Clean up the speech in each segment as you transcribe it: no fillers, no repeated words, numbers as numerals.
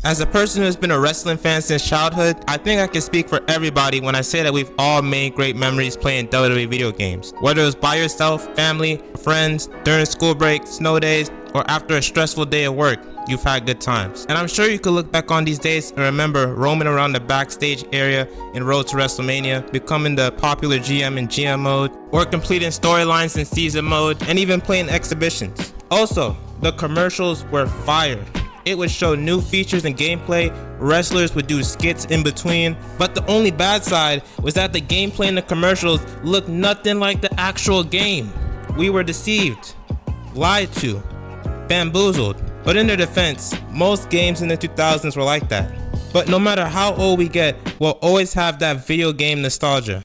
As a person who's been a wrestling fan since childhood, I think I can speak for everybody when I say that we've all made great memories playing WWE video games. Whether it was by yourself, family, friends, during school break, snow days, or after a stressful day at work, you've had good times. And I'm sure you could look back on these days and remember roaming around the backstage area in Road to WrestleMania, becoming the popular GM in GM mode, or completing storylines in season mode, and even playing exhibitions. Also, the commercials were fire. It would show new features and gameplay, wrestlers would do skits in between, but the only bad side was that the gameplay in the commercials looked nothing like the actual game. We were deceived, lied to, bamboozled. But in their defense, most games in the 2000s were like that. But no matter how old we get, we'll always have that video game nostalgia.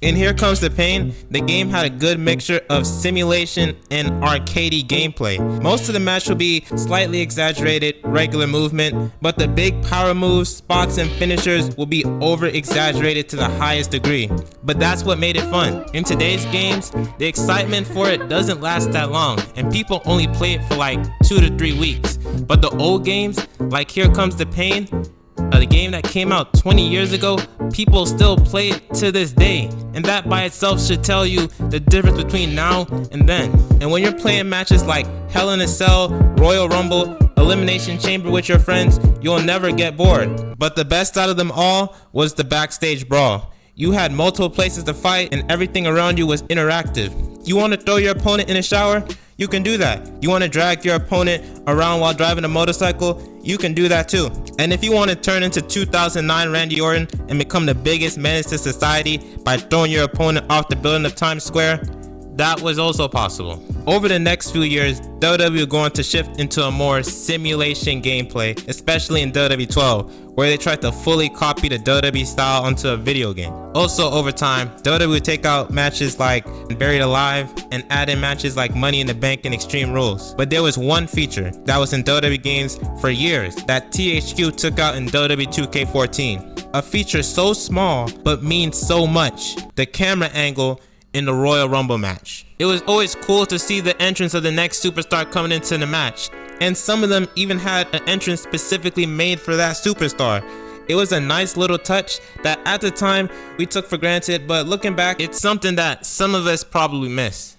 In Here Comes the Pain, the game had a good mixture of simulation and arcadey gameplay. Most of the match will be slightly exaggerated, regular movement, but the big power moves, spots, and finishers will be over exaggerated to the highest degree. But that's what made it fun. In today's games, the excitement for it doesn't last that long, and people only play it for like 2 to 3 weeks. But the old games, like Here Comes the Pain, a game that came out 20 years ago, people still play it to this day, and that by itself should tell you the difference between now and then. And when you're playing matches like Hell in a Cell, Royal Rumble, Elimination Chamber with your friends, you'll never get bored. But the best out of them all was the backstage brawl. You had multiple places to fight and everything around you was interactive. You want to throw your opponent in a shower? You can do that. You want to drag your opponent around while driving a motorcycle? You can do that too. And if you want to turn into 2009 Randy Orton and become the biggest menace to society by throwing your opponent off the building of Times Square, that was also possible. Over the next few years, WWE is going to shift into a more simulation gameplay, especially in WWE 12, where they tried to fully copy the WWE style onto a video game. Also, over time, WWE would take out matches like Buried Alive and add in matches like Money in the Bank and Extreme Rules. But there was one feature that was in WWE games for years that THQ took out in WWE 2K14. A feature so small but means so much: the camera angle in the Royal Rumble match. It was always cool to see the entrance of the next superstar coming into the match, and some of them even had an entrance specifically made for that superstar. It was a nice little touch that at the time we took for granted, but looking back, it's something that some of us probably miss.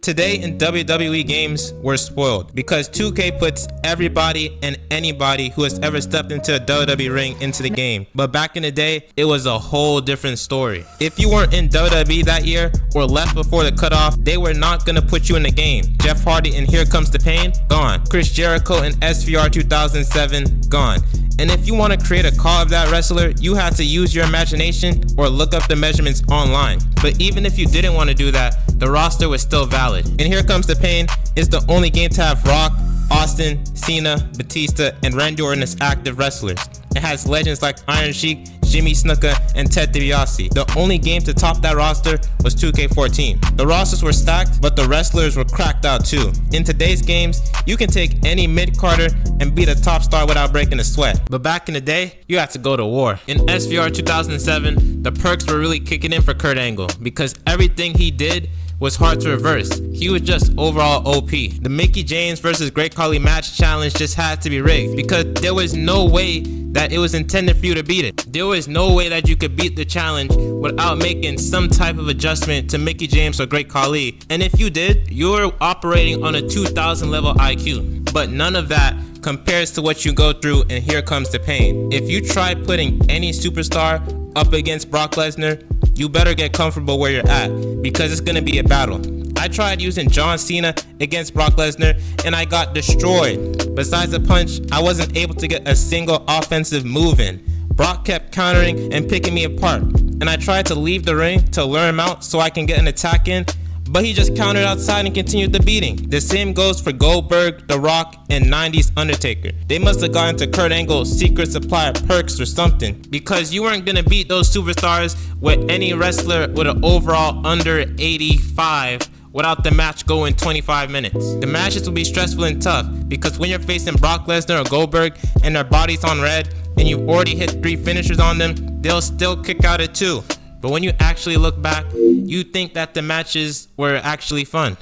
Today in WWE games, we're spoiled because 2K puts everybody and anybody who has ever stepped into a WWE ring into the game. But back in the day, it was a whole different story. If you weren't in WWE that year or left before the cutoff, they were not gonna put you in the game. Jeff Hardy in Here Comes the Pain, gone. Chris Jericho in SVR 2007, gone. And if you want to create a call of that wrestler, you had to use your imagination or look up the measurements online. But even if you didn't want to do that, the roster was still valid. And Here Comes the Pain is the only game to have Rock, Austin, Cena, Batista, and Randy Orton as active wrestlers. It has legends like Iron Sheik, Jimmy Snuka, and Ted DiBiase. The only game to top that roster was 2K14. The rosters were stacked, but the wrestlers were cracked out too. In today's games, you can take any mid-carder and beat a top star without breaking a sweat. But back in the day, you had to go to war. In SVR 2007, the perks were really kicking in for Kurt Angle because everything he did was hard to reverse. He was just overall OP. The Mickie James versus Great Khali match challenge just had to be rigged because there was no way that it was intended for you to beat it. There was no way that you could beat the challenge without making some type of adjustment to Mickie James or Great Khali. And if you did, you were operating on a 2000 level IQ. But none of that compares to what you go through in Here Comes the Pain. If you try putting any superstar up against Brock Lesnar, you better get comfortable where you're at because it's gonna be a battle. I tried using John Cena against Brock Lesnar and I got destroyed. Besides the punch, I wasn't able to get a single offensive move in. Brock kept countering and picking me apart, and I tried to leave the ring to lure him out so I can get an attack in, but he just countered outside and continued the beating. The same goes for Goldberg, The Rock, and 90s Undertaker. They must have gotten to Kurt Angle's secret supply of perks or something, because you weren't gonna beat those superstars with any wrestler with an overall under 85 without the match going 25 minutes. The matches will be stressful and tough because when you're facing Brock Lesnar or Goldberg and their body's on red and you've already hit 3 finishers on them, they'll still kick out at 2. But when you actually look back, you think that the matches were actually fun.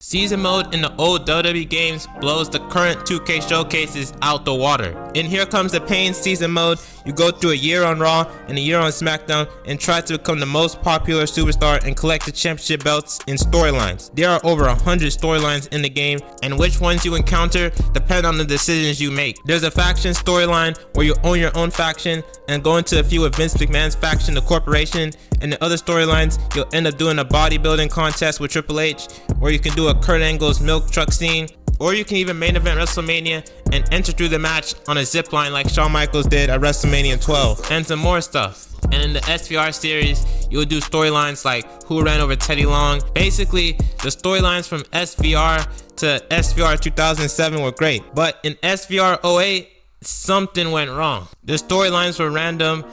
Season mode in the old WWE games blows the current 2K showcases out the water. In Here Comes the Pain season mode, you go through a year on Raw and a year on SmackDown and try to become the most popular superstar and collect the championship belts in storylines. There are over 100 storylines in the game, and which ones you encounter depend on the decisions you make. There's a faction storyline where you own your own faction and go into a feud with Vince McMahon's faction, the Corporation, and the other storylines you'll end up doing a bodybuilding contest with Triple H, or you can do a Kurt Angle's milk truck scene, or you can even main event WrestleMania and enter through the match on a zip line like Shawn Michaels did at WrestleMania 12, and some more stuff. And in the SVR series, you'll do storylines like who ran over Teddy Long. Basically, the storylines from SVR to SVR 2007 were great, but in SVR 08, something went wrong. The storylines were random.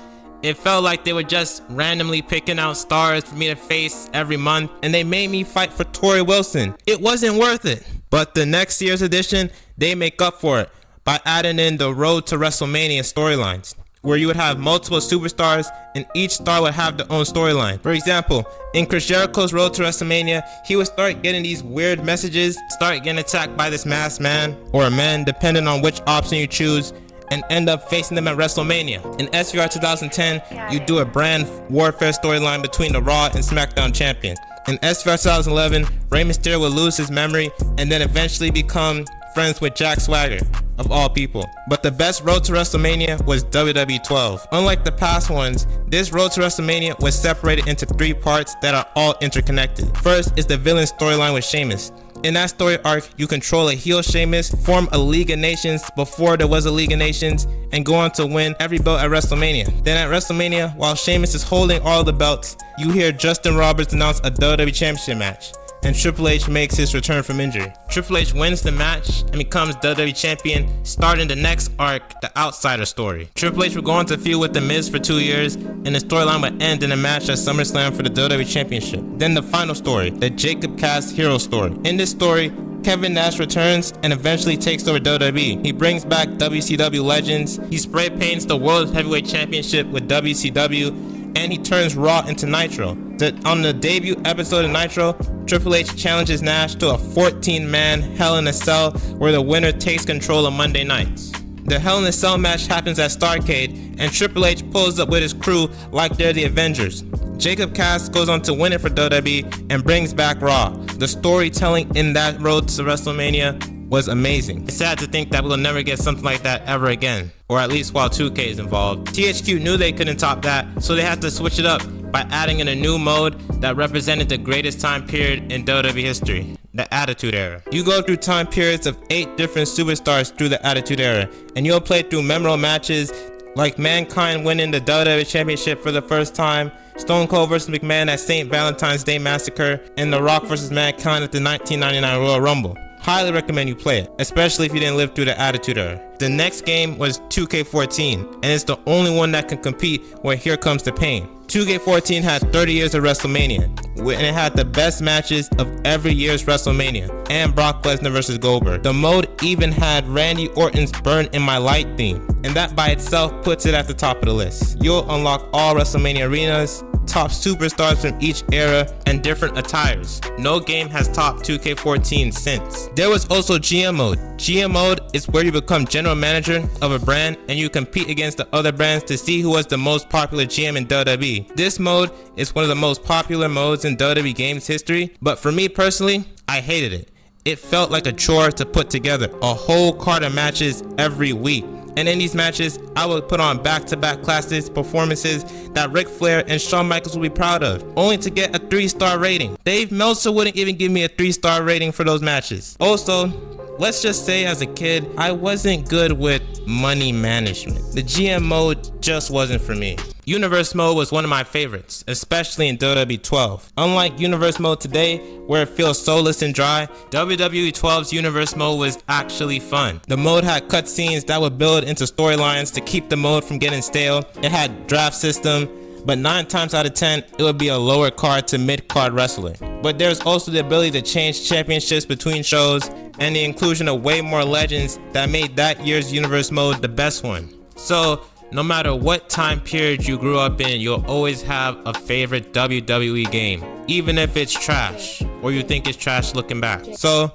It felt like they were just randomly picking out stars for me to face every month, and they made me fight for Tori Wilson. It wasn't worth it. But the next year's edition, they make up for it by adding in the Road to WrestleMania storylines, where you would have multiple superstars and each star would have their own storyline. For example, in Chris Jericho's Road to WrestleMania, he would start getting these weird messages, start getting attacked by this masked man or a man, depending on which option you choose, and end up facing them at WrestleMania. In SVR 2010, you do a brand warfare storyline between the Raw and SmackDown champions. In SVR 2011, Rey Mysterio will lose his memory and then eventually become friends with Jack Swagger, of all people. But the best Road to WrestleMania was WWE 12. Unlike the past ones, this Road to WrestleMania was separated into 3 parts that are all interconnected. First is the villain storyline with Sheamus. In that story arc, you control a heel Sheamus, form a League of Nations before there was a League of Nations, and go on to win every belt at WrestleMania. Then at WrestleMania, while Sheamus is holding all the belts, you hear Justin Roberts announce a WWE Championship match, and Triple H makes his return from injury. Triple H wins the match and becomes WWE Champion, starting the next arc, the Outsider story. Triple H would go on to feud with The Miz for 2 years, and the storyline would end in a match at SummerSlam for the WWE Championship. Then the final story, the Jacob Cass hero story. In this story, Kevin Nash returns and eventually takes over WWE. He brings back WCW legends, he spray paints the World Heavyweight Championship with WCW, and he turns Raw into Nitro. On the debut episode of Nitro, Triple H challenges Nash to a 14-man Hell in a Cell where the winner takes control of Monday nights. The Hell in a Cell match happens at Starrcade, and Triple H pulls up with his crew like they're the Avengers. Jacob Cass goes on to win it for WWE and brings back Raw. The storytelling in that Road to WrestleMania was amazing. It's sad to think that we'll never get something like that ever again, or at least while 2K is involved. THQ knew they couldn't top that, so they had to switch it up by adding in a new mode that represented the greatest time period in WWE history, the Attitude Era. You go through time periods of 8 different superstars through the Attitude Era, and you'll play through memorable matches like Mankind winning the WWE Championship for the first time, Stone Cold vs. McMahon at St. Valentine's Day Massacre, and The Rock vs. Mankind at the 1999 Royal Rumble. Highly recommend you play it, especially if you didn't live through the Attitude Era. The next game was 2K14, and it's the only one that can compete where Here Comes the Pain. 2K14 had 30 years of WrestleMania, and it had the best matches of every year's WrestleMania, and Brock Lesnar vs. Goldberg. The mode even had Randy Orton's Burn in My Light theme, and that by itself puts it at the top of the list. You'll unlock all WrestleMania arenas, top superstars from each era, and different attires. No game has topped 2K14 since. There was also GM mode. GM mode is where you become general manager of a brand and you compete against the other brands to see who was the most popular GM in WWE. This mode is one of the most popular modes in WWE games history, but for me personally, I hated it. It felt like a chore to put together a whole card of matches every week. And in these matches, I would put on back-to-back classics performances that Ric Flair and Shawn Michaels would be proud of, only to get a 3-star rating. Dave Meltzer wouldn't even give me a 3-star rating for those matches. Also, let's just say as a kid, I wasn't good with money management. The GM mode just wasn't for me. Universe mode was one of my favorites, especially in WWE 12. Unlike Universe mode today, where it feels soulless and dry, WWE 12's Universe mode was actually fun. The mode had cutscenes that would build into storylines to keep the mode from getting stale. It had draft system, but 9 times out of 10, it would be a lower card to mid-card wrestler. But there's also the ability to change championships between shows, and the inclusion of way more legends that made that year's Universe mode the best one. So, No matter what time period you grew up in, you'll always have a favorite WWE game, even if it's trash or you think it's trash looking back. So